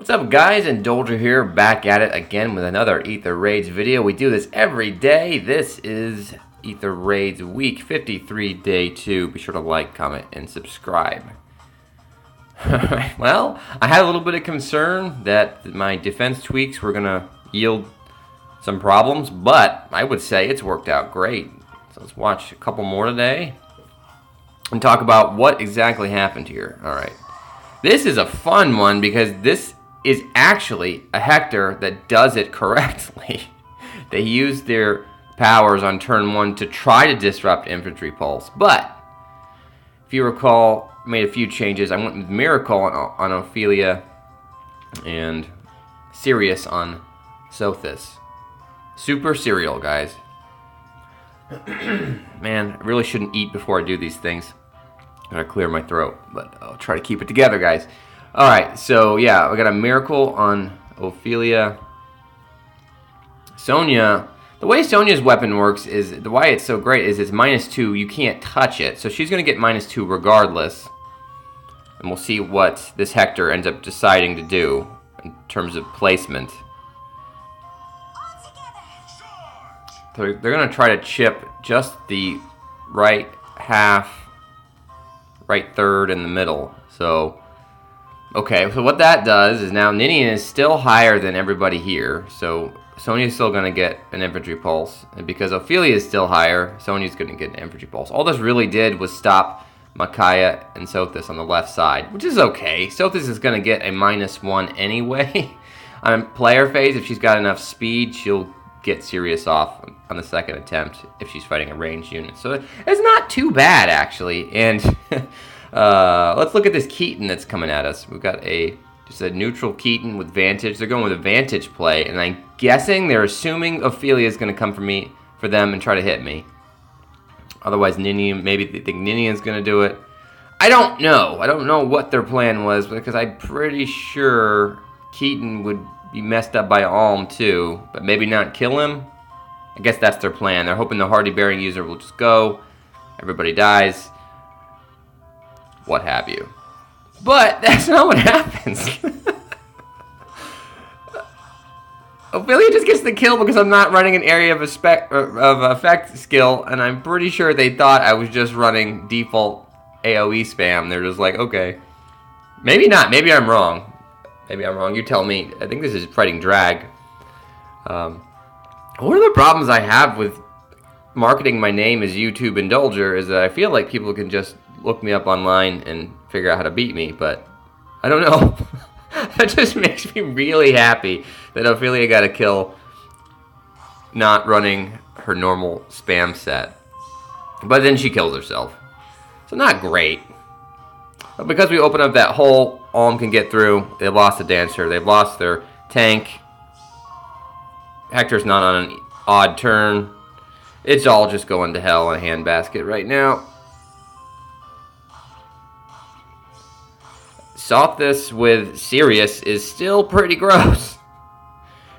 What's up guys, Indulger here, back at it again with another Aether Raids video. We do this every day. This is Aether Raids week 53, day 2. Be sure to like, comment, and subscribe. Well, I had a little bit of concern that my defense tweaks were going to yield some problems, but I would say it's worked out great. So let's watch a couple more today and talk about what exactly happened here. Alright. This is a fun one because this is actually a Hector that does it correctly. They use their powers on turn 1 to try to disrupt infantry pulse, but if you recall, I made a few changes. I went with Miracle on Ophelia and Sirius on Sothis. Super cereal, guys. Man, I really shouldn't eat before I do these things. Gotta clear my throat, but I'll try to keep it together, guys. Alright, so yeah, we got a Miracle on Ophelia. Sonya, the way Sonya's weapon works is, why it's so great is it's -2, you can't touch it. So she's gonna get -2 regardless. And we'll see what this Hector ends up deciding to do in terms of placement. They're gonna try to chip just the right half, right third in the middle. So, okay, so what that does is now Ninian is still higher than everybody here. So Sonya's still gonna get an infantry pulse. And because Ophelia is still higher, Sonya's gonna get an infantry pulse. All this really did was stop Micaiah and Sothis on the left side, which is okay. Sothis is gonna get a -1 anyway. On player phase, if she's got enough speed, she'll get Sirius off on the second attempt if she's fighting a ranged unit. So it's not too bad, actually. And let's look at this Keaton that's coming at us. We've got just a neutral Keaton with Vantage. They're going with a Vantage play, and I'm guessing they're assuming Ophelia is going to come for them and try to hit me. Otherwise, Ninian, maybe they think Ninian's going to do it. I don't know. I don't know what their plan was, because I'm pretty sure Keaton would be messed up by Alm too, but maybe not kill him. I guess that's their plan. They're hoping the Hardy Bearing user will just go, everybody dies, what have you. But that's not what happens. Ophelia just gets the kill because I'm not running an area of effect skill, and I'm pretty sure they thought I was just running default AoE spam. They're just like, okay. Maybe not. Maybe I'm wrong. Maybe I'm wrong. You tell me. I think this is fighting drag. One of the problems I have with marketing my name as YouTube Indulger is that I feel like people can just look me up online and figure out how to beat me, but I don't know. That just makes me really happy that Ophelia got a kill not running her normal spam set. But then she kills herself. So not great. But because we open up that hole, Alm can get through. They've lost a Dancer. They've lost their tank. Hector's not on an odd turn. It's all just going to hell in a handbasket right now. Sothis with Sirius is still pretty gross.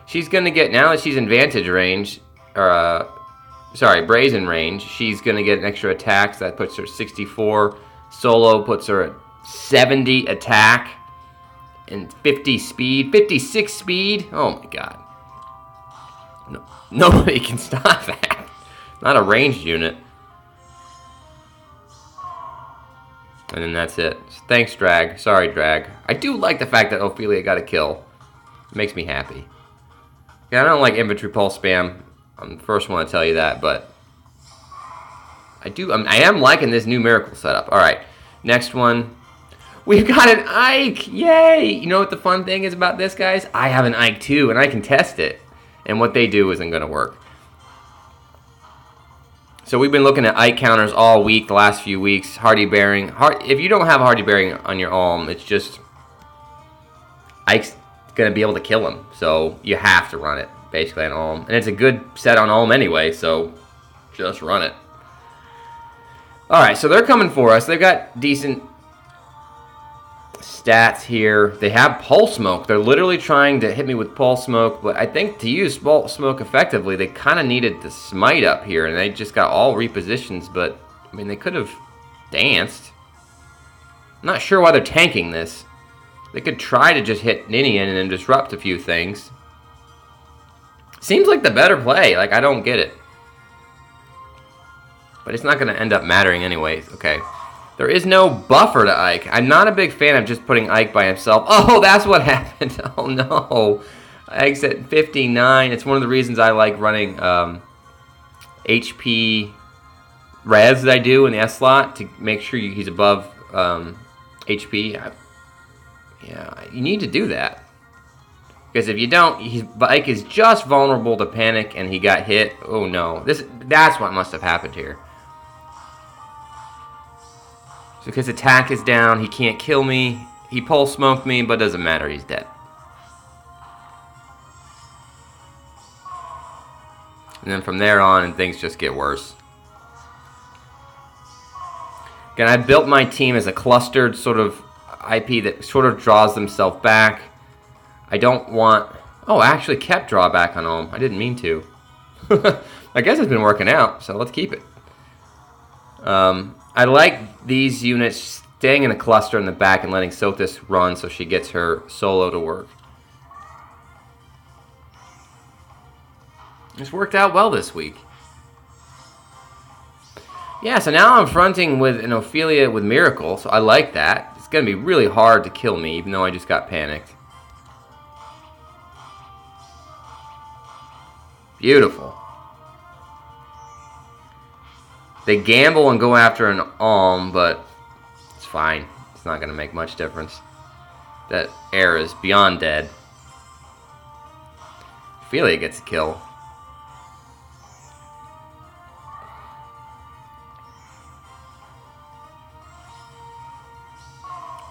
She's going to get, now that she's in Vantage range, or Brazen range, she's going to get an extra attack. So that puts her at 64. Solo puts her at 70 attack and 50 speed, 56 speed. Oh my god. No, nobody can stop that. Not a ranged unit. And then that's it. Thanks, Drag. Sorry, Drag. I do like the fact that Ophelia got a kill. It makes me happy. Yeah, I don't like infantry pulse spam. I'm the first one to tell you that, but I am liking this new Miracle setup. Alright, next one. We've got an Ike! Yay! You know what the fun thing is about this, guys? I have an Ike too, and I can test it. And what they do isn't going to work. So we've been looking at Ike counters all week, the last few weeks. Hardy Bearing. If you don't have Hardy Bearing on your Alm, it's just Ike's going to be able to kill him. So you have to run it, basically, on Alm. And it's a good set on Alm anyway, so just run it. Alright, so they're coming for us. They've got decent stats here. They have Pulse Smoke. They're literally trying to hit me with Pulse Smoke, but I think to use Pulse Smoke effectively, they kind of needed the Smite up here, and they just got all repositions, but, I mean, they could have danced. I'm not sure why they're tanking this. They could try to just hit Ninian and then disrupt a few things. Seems like the better play. Like, I don't get it. But it's not going to end up mattering anyways. Okay. There is no buffer to Ike. I'm not a big fan of just putting Ike by himself. Oh, that's what happened. Oh, no. Ike's at 59. It's one of the reasons I like running HP res that I do in the S slot to make sure he's above HP. Yeah, you need to do that. Because if you don't, Ike is just vulnerable to panic and he got hit. Oh no. That's what must have happened here. So because attack is down, he can't kill me. He pulse smoked me, but it doesn't matter, he's dead. And then from there on, and things just get worse. Again, I built my team as a clustered sort of IP that sort of draws themselves back. I don't want... Oh, I actually kept drawback on Alm. I didn't mean to. I guess it's been working out, so let's keep it. I like these units staying in a cluster in the back and letting Sothis run so she gets her solo to work. It's worked out well this week. Yeah, so now I'm fronting with an Ophelia with Miracle, so I like that. It's going to be really hard to kill me, even though I just got panicked. Beautiful. They gamble and go after an Alm, but it's fine. It's not going to make much difference. That air is beyond dead. Ophelia gets a kill.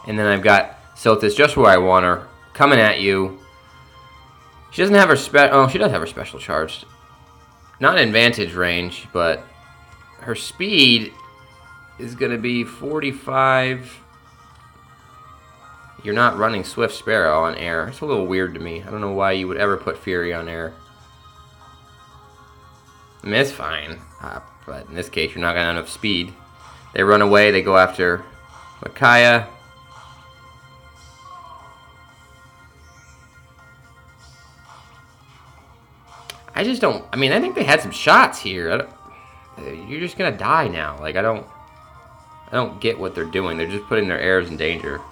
And then I've got Sothis just where I want her, coming at you. She doesn't have her she does have her special charged. Not in advantage range, but her speed is going to be 45. You're not running Swift Sparrow on air. It's a little weird to me. I don't know why you would ever put Fury on air. I mean, it's fine, but in this case, you're not going to have enough speed. They run away. They go after Micaiah. I just don't... I mean, I think they had some shots here. You're just gonna die now. Like, I don't get what they're doing. They're just putting their heirs in danger.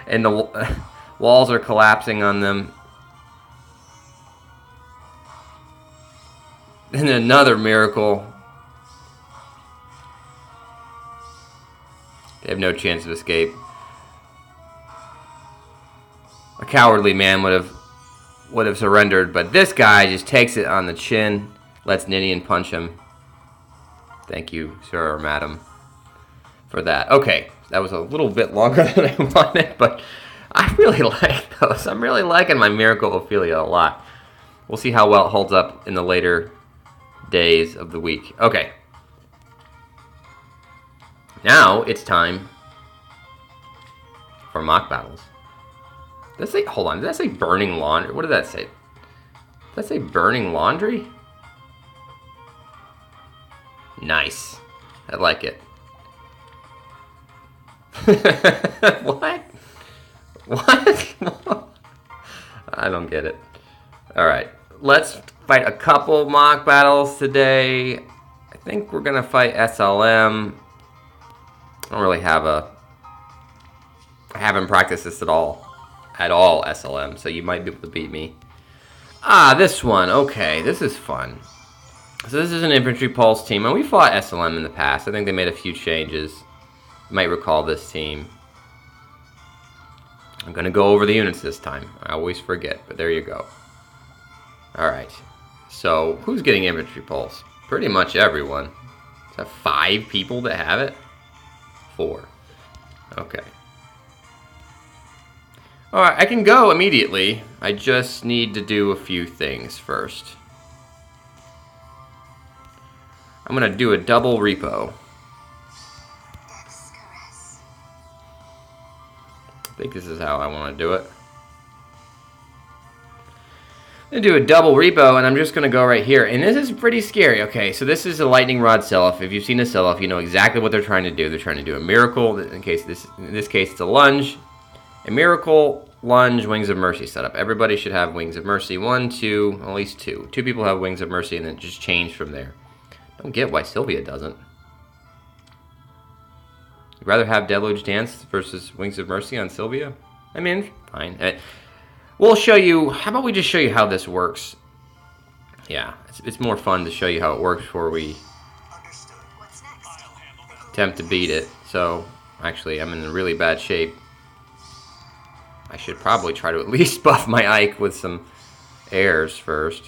And the walls are collapsing on them. And another miracle. They have no chance of escape. A cowardly man would have surrendered, but this guy just takes it on the chin, lets Ninian punch him. Thank you, sir or madam, for that. Okay, that was a little bit longer than I wanted, but I really like those. I'm really liking my Miracle Ophelia a lot. We'll see how well it holds up in the later days of the week. Okay. Now it's time for mock battles. Did that say, hold on, did that say burning laundry? What did that say? Did that say burning laundry? Nice. I like it. What? What? I don't get it. Alright, let's fight a couple mock battles today. I think we're going to fight SLM. I don't really have I haven't practiced this at all, SLM, so you might be able to beat me. Ah, this one. Okay, this is fun. So this is an infantry pulse team, and we fought SLM in the past. I think they made a few changes. You might recall this team. I'm going to go over the units this time. I always forget, but there you go. Alright, so who's getting infantry pulse? Pretty much everyone. Is that 5 people that have it? 4. Okay. Alright, I can go immediately. I just need to do a few things first. I'm going to do a double repo. I think this is how I want to do it. I I'm gonna do a double repo, and I'm just gonna go right here. And this is pretty scary. Okay, so this is a lightning rod Seliph. If you've seen a Seliph, you know exactly what they're trying to do. They're trying to do a miracle. In this case, it's a lunge, a miracle, lunge, wings of mercy setup. Everybody should have wings of mercy. 1, 2, at least 2. 2 people have wings of mercy, and then just change from there. Don't get why Sylvia doesn't. You'd rather have Deluge Dance versus Wings of Mercy on Sylvia? I mean, fine. We'll show you. How about we just show you how this works? Yeah, it's more fun to show you how it works before we attempt to beat it. So, actually, I'm in really bad shape. I should probably try to at least buff my Ike with some airs first.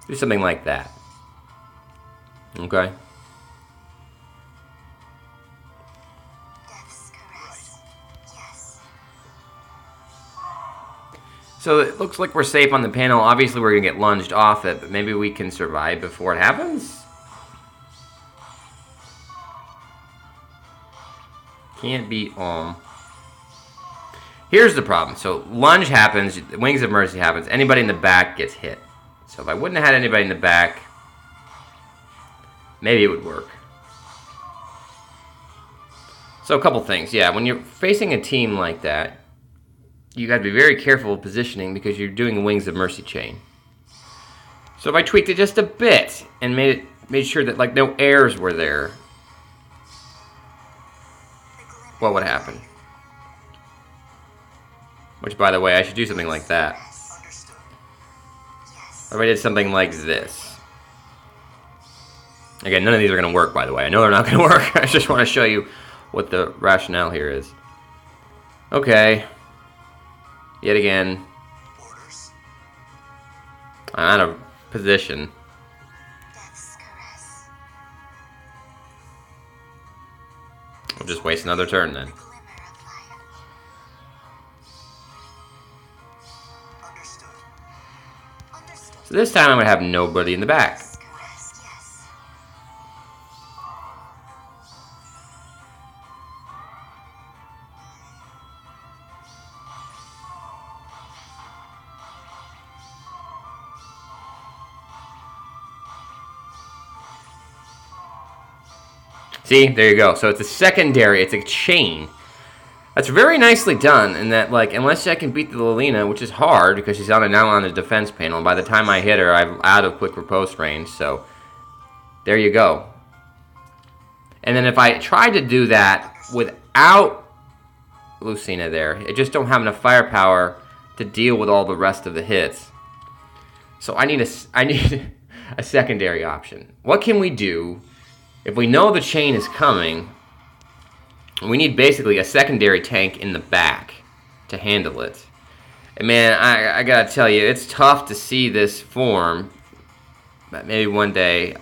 Do something like that. Okay. So it looks like we're safe on the panel. Obviously, we're going to get lunged off it, but maybe we can survive before it happens? Can't beat Alm. Here's the problem. So lunge happens, Wings of Mercy happens, anybody in the back gets hit. So if I wouldn't have had anybody in the back, maybe it would work. So a couple things. Yeah, when you're facing a team like that, you got to be very careful of positioning because you're doing a Wings of Mercy chain. So if I tweaked it just a bit and made sure that like no airs were there, what would happen? Which, by the way, I should do something like that. If I did something like this. Again, none of these are going to work, by the way. I know they're not going to work. I just want to show you what the rationale here is. Okay. Yet again, I'm out of position. We'll just waste another turn then. So this time I'm going to have nobody in the back. See, there you go. So it's a secondary, it's a chain. That's very nicely done in that, like, unless I can beat the Lucina, which is hard because she's now on the defense panel, and by the time I hit her, I'm out of quick riposte range, so there you go. And then if I try to do that without Lucina there, I just don't have enough firepower to deal with all the rest of the hits. So I need a secondary option. What can we do? If we know the chain is coming, we need basically a secondary tank in the back to handle it. And man, I gotta tell you, it's tough to see this form, but maybe one day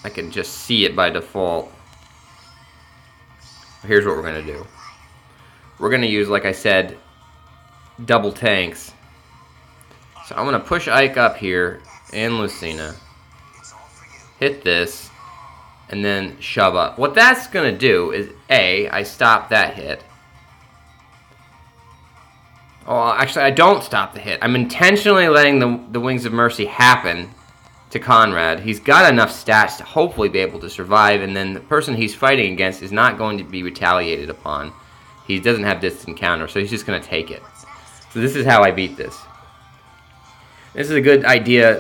I can just see it by default. Here's what we're gonna do. We're gonna use, like I said, double tanks. So I'm gonna push Ike up here and Lucina. Hit this, and then shove up. What that's going to do is, A, I stop that hit. Oh, actually, I don't stop the hit. I'm intentionally letting the Wings of Mercy happen to Conrad. He's got enough stats to hopefully be able to survive, and then the person he's fighting against is not going to be retaliated upon. He doesn't have distant counter, so he's just going to take it. So this is how I beat this. This is a good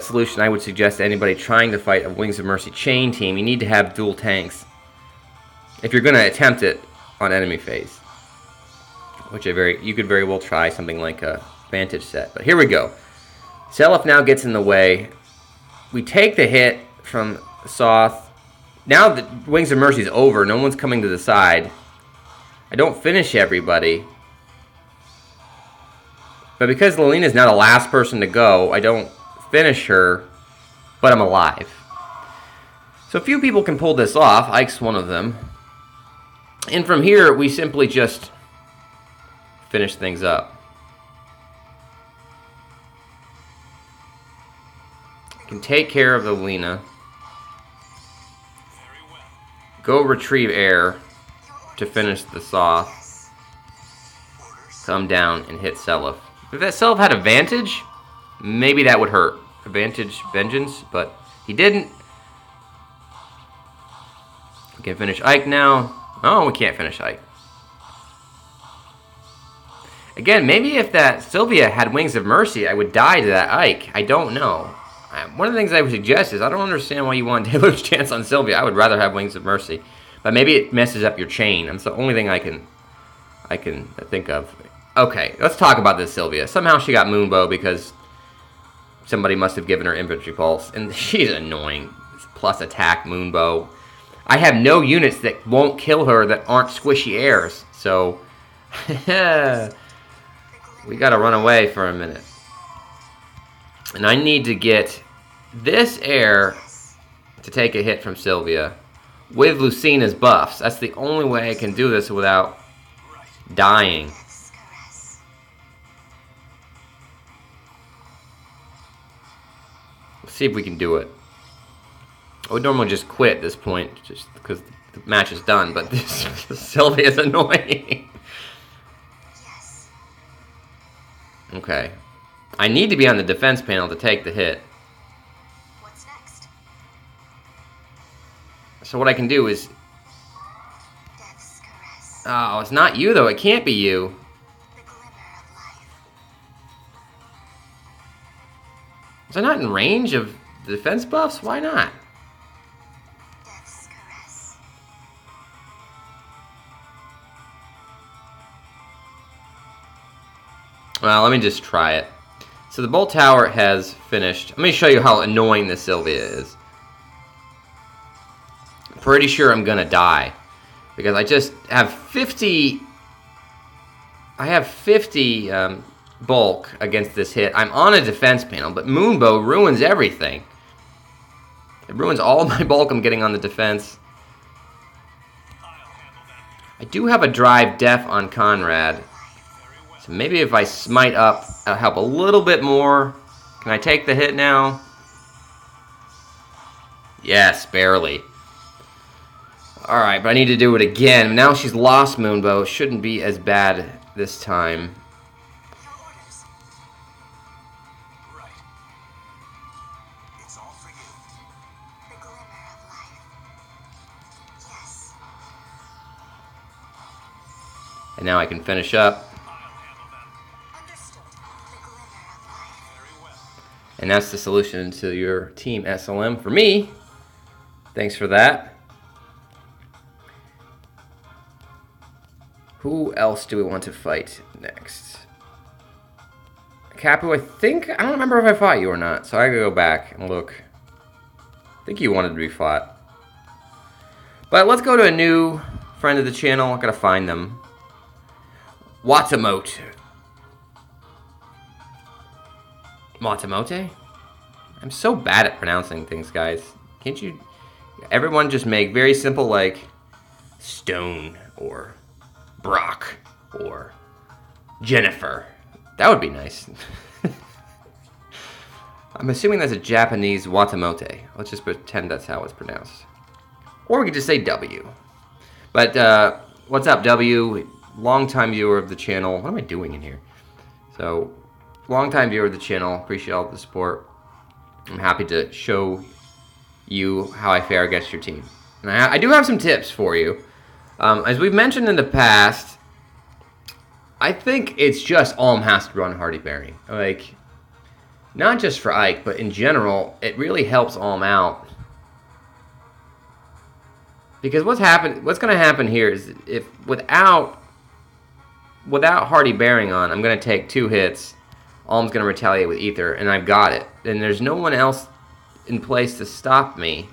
solution I would suggest to anybody trying to fight a Wings of Mercy chain team. You need to have dual tanks if you're going to attempt it on enemy phase. Which you could very well try something like a Vantage set. But here we go. Seliph now gets in the way. We take the hit from Soth. Now the Wings of Mercy is over. No one's coming to the side. I don't finish everybody. But because Lucina is now the last person to go, I don't finish her, but I'm alive. So a few people can pull this off. Ike's one of them. And from here, we simply just finish things up. Can take care of the Lucina. Go retrieve air to finish the Soth. come down and hit Seliph. If that Seliph had advantage, maybe that would hurt. Advantage vengeance, but he didn't. We can finish Ike now. Oh, we can't finish Ike. Again, maybe if that Sylvia had Wings of Mercy, I would die to that Ike. I don't know. One of the things I would suggest is I don't understand why you want Taylor's chance on Sylvia. I would rather have Wings of Mercy. But maybe it messes up your chain. That's the only thing I can think of. Okay, let's talk about this Sylvia. Somehow she got Moonbow because somebody must have given her Infantry Pulse. And she's annoying. Plus attack Moonbow. I have no units that won't kill her that aren't squishy airs. So, we gotta run away for a minute. And I need to get this air to take a hit from Sylvia with Lucina's buffs. That's the only way I can do this without dying. Let's see if we can do it. I would normally just quit at this point, just because the match is done, but this Sylvia is annoying. Okay. I need to be on the defense panel to take the hit. What's next? So what I can do is... Oh, it's not you though. It can't be you. The glimmer of life. Is I not in range of the defense buffs? Why not? Death's caress. Well, let me just try it. So the Bolt Tower has finished. Let me show you how annoying this Sylvia is. I'm pretty sure I'm gonna die. Because I just have 50... I have 50 bulk against this hit. I'm on a defense panel, but Moonbow ruins everything. It ruins all my bulk I'm getting on the defense. I do have a drive def on Conrad. So maybe if I smite up, I'll help a little bit more. Can I take the hit now? Yes, barely. Alright, but I need to do it again. Now she's lost Moonbow. Shouldn't be as bad this time. Your orders. Right. It's all for you. The glimmer of life. Yes. And now I can finish up. Understood. The glimmer of life. Very well. And that's the solution to your team SLM for me. Thanks for that. Who else do we want to fight next? Capu, I don't remember if I fought you or not, so I gotta go back and look. I think you wanted to be fought. But let's go to a new friend of the channel. I gotta find them. Watamote. Watamote? I'm so bad at pronouncing things, guys. Can't you... Everyone just make very simple, like, Stone, or Brock, or Jennifer. That would be nice. I'm assuming that's a Japanese Watamote. Let's just pretend that's how it's pronounced. Or we could just say W. But, what's up, W? Longtime viewer of the channel. What am I doing in here? So, longtime viewer of the channel. Appreciate all the support. I'm happy to show you how I fare against your team. And I do have some tips for you. As we've mentioned in the past, I think it's just Alm has to run Hardy Bearing. Like, not just for Ike, but in general, it really helps Alm out. Because what's going to happen here is if without Hardy Bearing on, I'm going to take 2 hits. Alm's going to retaliate with Aether, and I've got it. And there's no one else in place to stop me.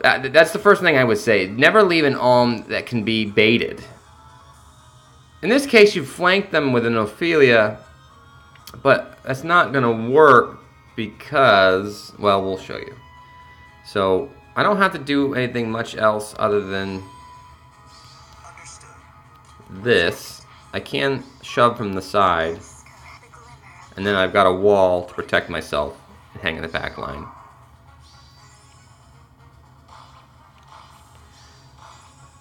That's the first thing I would say. Never leave an Alm that can be baited. In this case, you flank them with an Ophelia, but that's not going to work because, well, we'll show you. So, I don't have to do anything much else other than this. I can shove from the side, and then I've got a wall to protect myself and hang in the back line.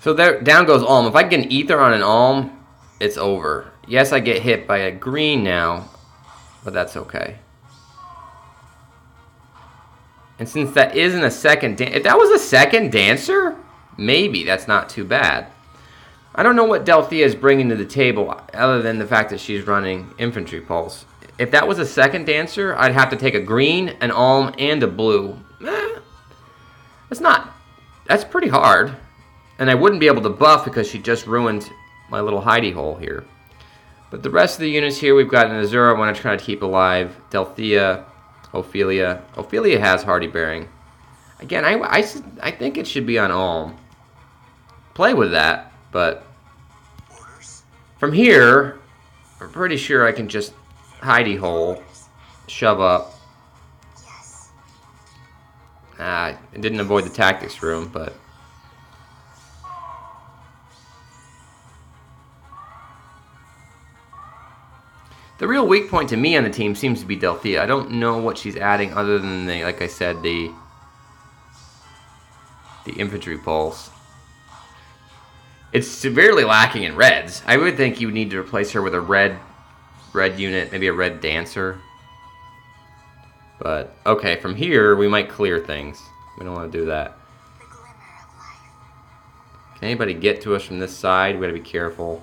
So there, down goes Alm. If I can get an Aether on an Alm, it's over. Yes, I get hit by a green now, but that's okay. And since that isn't a second if that was a second dancer, maybe that's not too bad. I don't know what Delthea is bringing to the table other than the fact that she's running Infantry Pulse. If that was a second dancer, I'd have to take a green, an Alm, and a blue. That's pretty hard. And I wouldn't be able to buff because she just ruined my little hidey hole here. But the rest of the units here, we've got an Azura I want to try to keep alive. Delthea, Ophelia. Ophelia has Hardy Bearing. Again, I think it should be on Alm. Play with that, but from here, I'm pretty sure I can just hidey hole, shove up. I didn't avoid the tactics room, but the real weak point to me on the team seems to be Delthea. I don't know what she's adding other than like I said, the infantry pulse. It's severely lacking in reds. I would think you would need to replace her with a red unit, maybe a red dancer. But okay, from here we might clear things. We don't want to do that. The glimmer of life. Can anybody get to us from this side? We gotta be careful.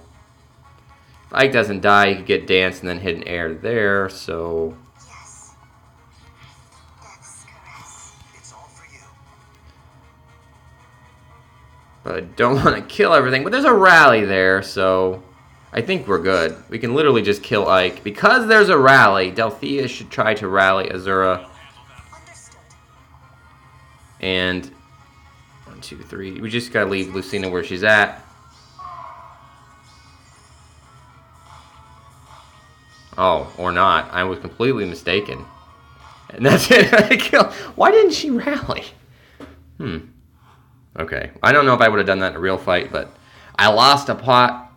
If Ike doesn't die, he could get dance and then hit an air there, so Yes. Death's caress. It's all for you. but I don't want to kill everything. But there's a rally there, so I think we're good. We can literally just kill Ike. Because there's a rally, Delthea should try to rally Azura. Understood. And 1, 2, 3. We just gotta leave Lucina where she's at. Oh, or not. I was completely mistaken. And that's it. I killed. Why didn't she rally? Okay. I don't know if I would have done that in a real fight, but I lost a pot.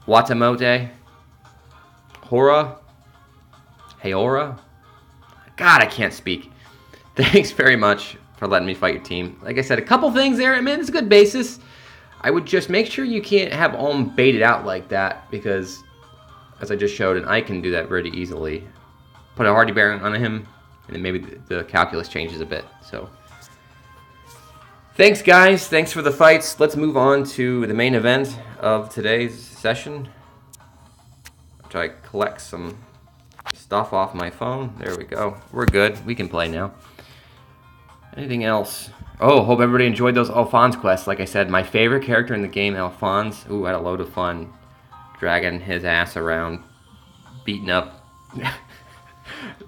Watamote. Hora. Heora. God, I can't speak. Thanks very much for letting me fight your team. Like I said, a couple things there. I mean, it's a good basis. I would just make sure you can't have Alm baited out like that, because as I just showed, and I can do that very easily. Put a Hardy Bearing on him, and then maybe the calculus changes a bit. So, thanks guys. Thanks for the fights. Let's move on to the main event of today's session. I'll try to collect some stuff off my phone. There we go. We're good. We can play now. Anything else? Oh, hope everybody enjoyed those Alphonse quests. Like I said, my favorite character in the game, Alphonse. Ooh, I had a load of fun dragging his ass around, beating up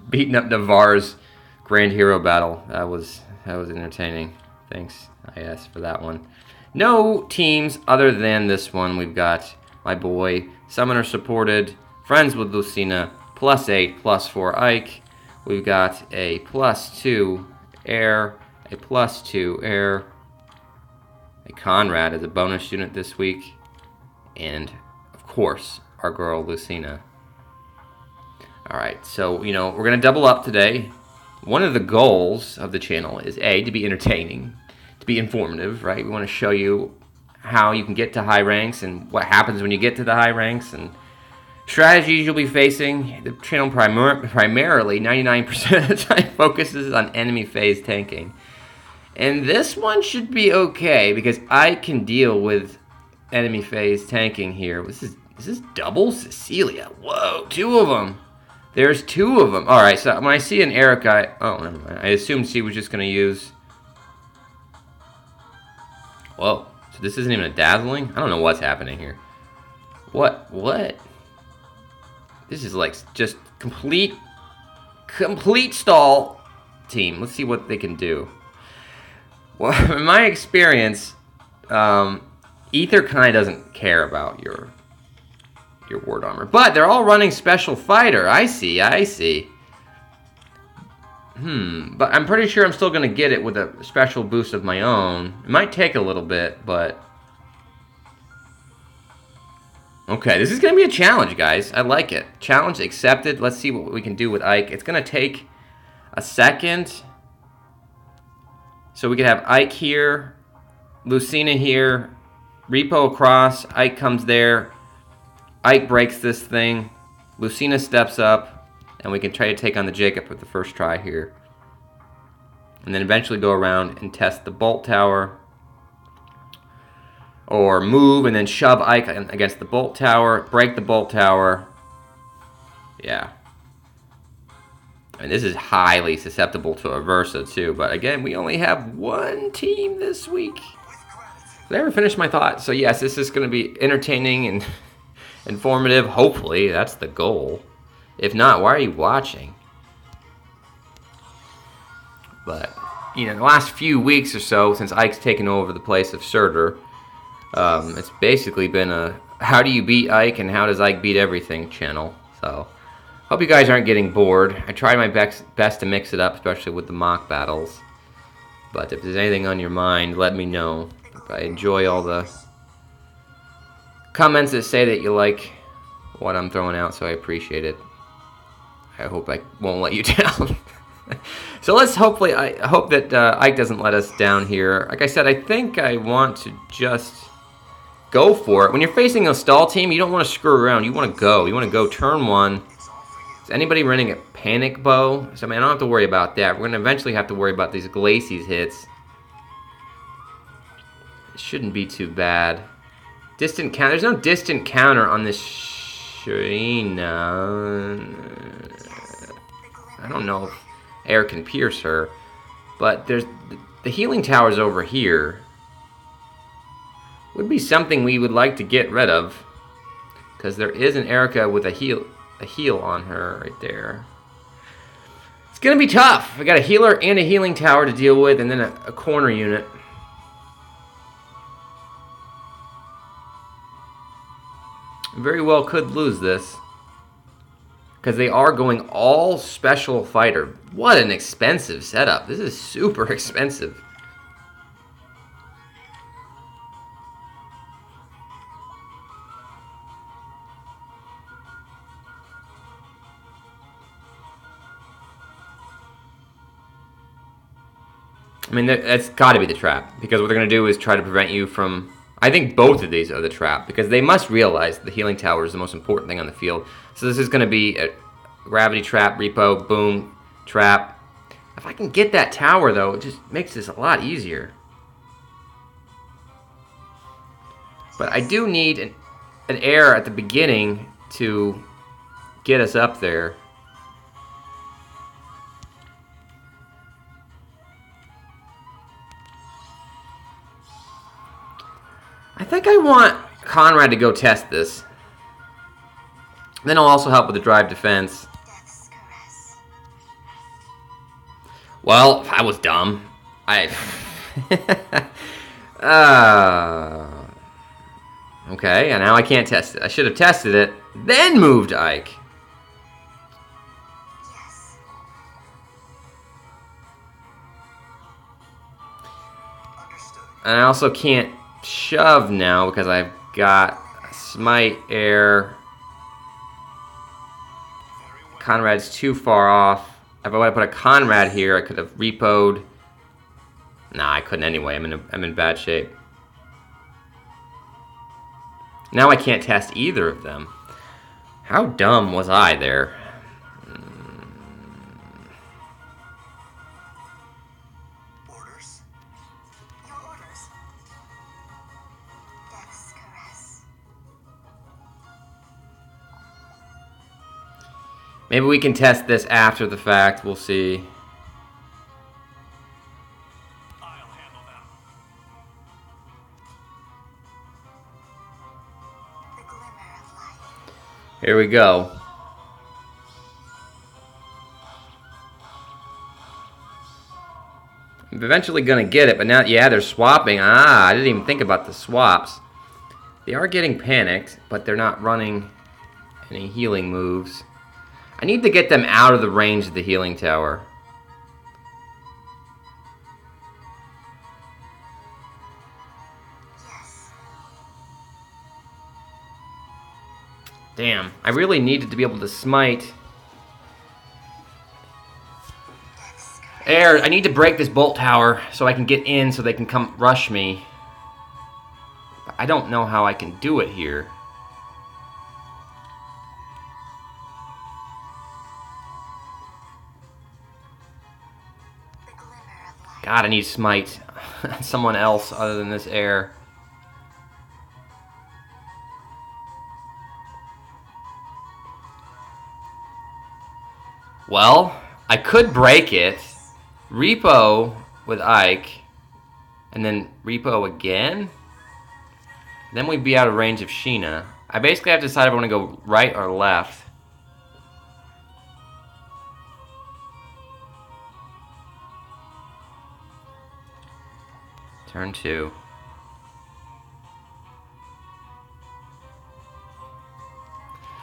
Navarre's Grand Hero battle. That was entertaining. Thanks, IS, for that one. No teams other than this one. We've got my boy, Summoner supported, friends with Lucina, +8, +4 Ike. We've got a +2 air, a +2 air, a Conrad as a bonus unit this week, and of course, our girl Lucina. Alright, so, you know, we're going to double up today. One of the goals of the channel is, A, to be entertaining, to be informative, right? We want to show you how you can get to high ranks and what happens when you get to the high ranks and strategies you'll be facing. The channel primarily, 99% of the time, focuses on enemy phase tanking. And this one should be okay, because I can deal with enemy phase tanking here. Is this double Cecilia? Whoa, 2 of them. There's 2 of them. Alright, so when I see an Eric, oh, never mind. I assumed she was just going to use... Whoa, so this isn't even a dazzling? I don't know what's happening here. What? This is like just complete stall team. Let's see what they can do. Well, in my experience, Aether kind of doesn't care about your ward armor. But they're all running special fighter. I see. But I'm pretty sure I'm still going to get it with a special boost of my own. It might take a little bit, but... Okay, this is going to be a challenge, guys. I like it. Challenge accepted. Let's see what we can do with Ike. It's going to take a second. So we can have Ike here, Lucina here, Repo across, Ike comes there, Ike breaks this thing. Lucina steps up, and we can try to take on the Jacob with the first try here. And then eventually go around and test the bolt tower. Or move and then shove Ike against the bolt tower. Break the bolt tower. Yeah. And this is highly susceptible to a Versa too. But again, we only have one team this week. Did I ever finish my thought? So yes, this is going to be entertaining and informative. Hopefully, that's the goal. If not, why are you watching? But, you know, the last few weeks or so, since Ike's taken over the place of Surtur, it's basically been a how do you beat Ike and how does Ike beat everything channel. So, hope you guys aren't getting bored. I tried my best to mix it up, especially with the mock battles. But if there's anything on your mind, let me know. I enjoy all the comments that say that you like what I'm throwing out, so I appreciate it. I hope I won't let you down. So let's hopefully, I hope that Ike doesn't let us down here. Like I said, I think I want to just go for it. When you're facing a stall team, you don't want to screw around. You want to go. You want to go turn one. Is anybody running a panic bow? So I mean, I don't have to worry about that. We're going to eventually have to worry about these Glacies hits. It shouldn't be too bad. Distant counter. There's no distant counter on this Sheena. I don't know if air can pierce her, but there's the healing tower's over here. Would be something we would like to get rid of, because there is an Erica with a heal on her right there. It's gonna be tough. I got a healer and a healing tower to deal with, and then a corner unit. Very well could lose this, because they are going all special fighter. What an expensive setup. This is super expensive. I mean, that's got to be the trap, because what they're going to do is try to prevent you from... I think both of these are the trap, because they must realize the healing tower is the most important thing on the field. So this is going to be a gravity trap, repo, boom, trap. If I can get that tower, though, it just makes this a lot easier. But I do need an air at the beginning to get us up there. I think I want Conrad to go test this. Then I'll also help with the drive defense. Well, I was dumb. Okay, and now I can't test it. I should have tested it, then moved Ike. Yes. Understood. And I also can't shove now because I've got smite air. Conrad's too far off. If I would have put a Conrad here, I could have repoed. Nah, I couldn't anyway. I'm in bad shape. Now I can't test either of them. How dumb was I there? Orders. Your orders. Death's caress. Maybe we can test this after the fact. We'll see. I'll handle them. The glimmer of life. Here we go. I'm eventually gonna get it, but now, yeah, they're swapping. Ah, I didn't even think about the swaps. They are getting panicked, but they're not running any healing moves. I need to get them out of the range of the healing tower. Yes. Damn, I really needed to be able to smite. Death's caress. Air, I need to break this bolt tower so I can get in so they can come rush me. But I don't know how I can do it here. God, I need smite. Someone else other than this air. Well, I could break it. Repo with Ike. And then repo again? Then we'd be out of range of Sheena. I basically have to decide if I want to go right or left. Turn 2.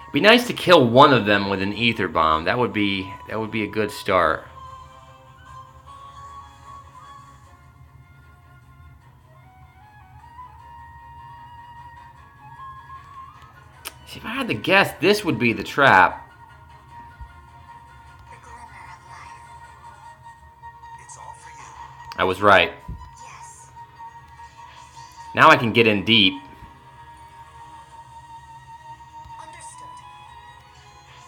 It'd be nice to kill one of them with an ether bomb. That would be a good start. See, if I had to guess, this would be the trap. The glimmer of life. It's all for you. I was right. Yes. Now I can get in deep. Understood. The glimmer.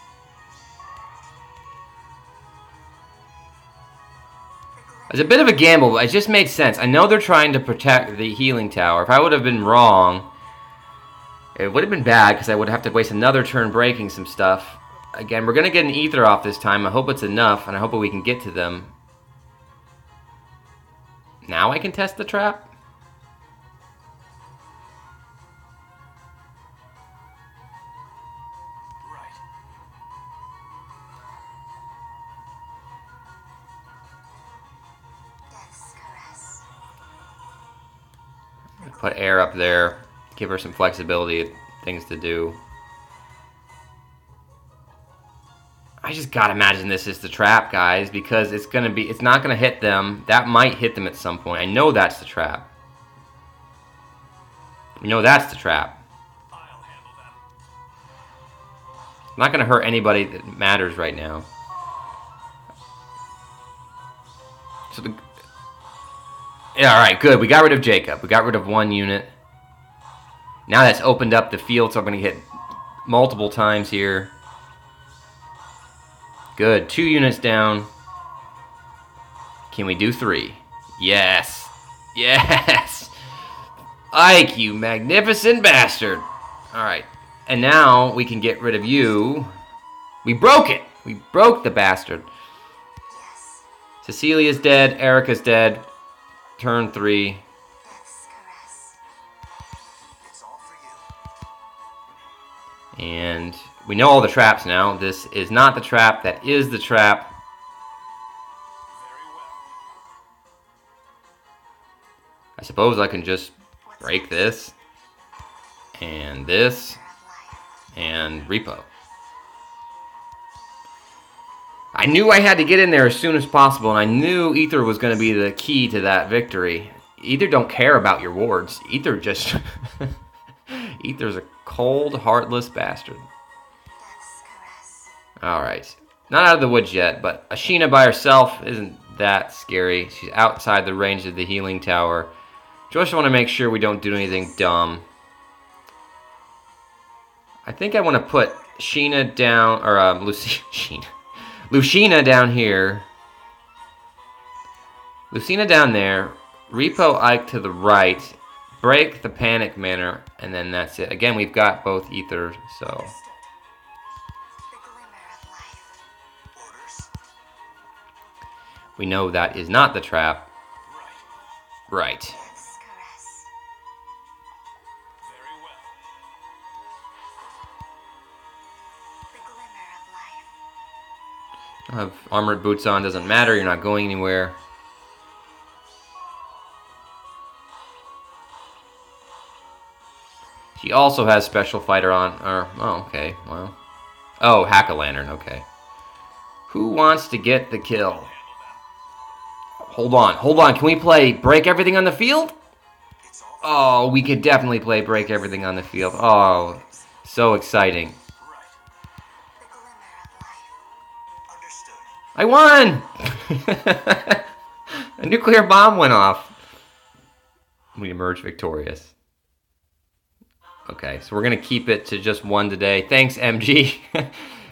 It's a bit of a gamble, but it just made sense. I know they're trying to protect the healing tower. If I would have been wrong, it would have been bad because I would have to waste another turn breaking some stuff. Again, we're going to get an ether off this time. I hope it's enough, and I hope we can get to them. Now I can test the trap? Right. Death's caress. Put air up there. Give her some flexibility, things to do. I just gotta imagine this is the trap, guys, because it's not gonna hit them. That might hit them at some point. I know that's the trap. We know that's the trap. I'll handle them. It's not gonna hurt anybody that matters right now. So yeah, alright, good. We got rid of Jacob. We got rid of one unit. Now that's opened up the field, so I'm going to hit multiple times here. Good. 2 units down. Can we do 3? Yes. Yes. Ike, you magnificent bastard. Alright. And now we can get rid of you. We broke it. We broke the bastard. Yes. Cecilia's dead. Erica's dead. Turn 3. Death's caress. It's all for you. And we know all the traps now. This is not the trap. That is the trap. Very well. I suppose I can just break this. And this. And repo. I knew I had to get in there as soon as possible, and I knew Aether was going to be the key to that victory. Aether don't care about your wards. Aether just... Aether's a cold, heartless bastard. Death's caress. Alright. Not out of the woods yet, but Ashina by herself isn't that scary. She's outside the range of the healing tower. Just want to make sure we don't do anything dumb. I think I want to put Sheena down, or Lucina down here. Lucina down there. Repo Ike to the right. Break the panic manor, and then that's it. Again, we've got both ethers, so... Understood. The glimmer of life. Orders? we know that is not the trap. Right. Right. Death's caress. Very well. The glimmer of life. Have armored boots on, doesn't matter, you're not going anywhere. She also has special fighter on, or, oh, okay, well. Oh, Hack-a-Lantern, okay. Who wants to get the kill? Hold on, can we play break everything on the field? It's all Oh, we could definitely play break everything on the field. Oh, so exciting. right. The glimmer of life. Understood. I won! A nuclear bomb went off. We emerged victorious. Okay, so we're going to keep it to just one today. Thanks, MG.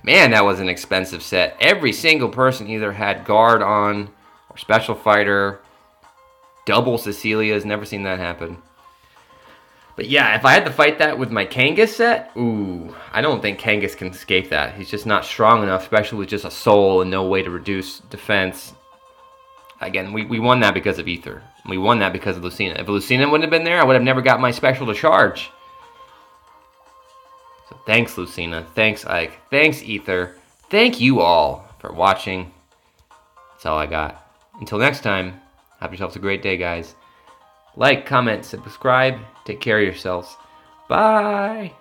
Man, that was an expensive set. Every single person either had guard on or special fighter. double Cecilia's. Never seen that happen. But yeah, if I had to fight that with my Kangas set, ooh, I don't think Kangas can escape that. He's just not strong enough, especially with just a soul and no way to reduce defense. Again, we won that because of Aether. We won that because of Lucina. If Lucina wouldn't have been there, I would have never got my special to charge. So thanks, Lucina. Thanks, Ike. Thanks, Aether. Thank you all for watching. That's all I got. Until next time, have yourselves a great day, guys. Like, comment, subscribe. Take care of yourselves. Bye.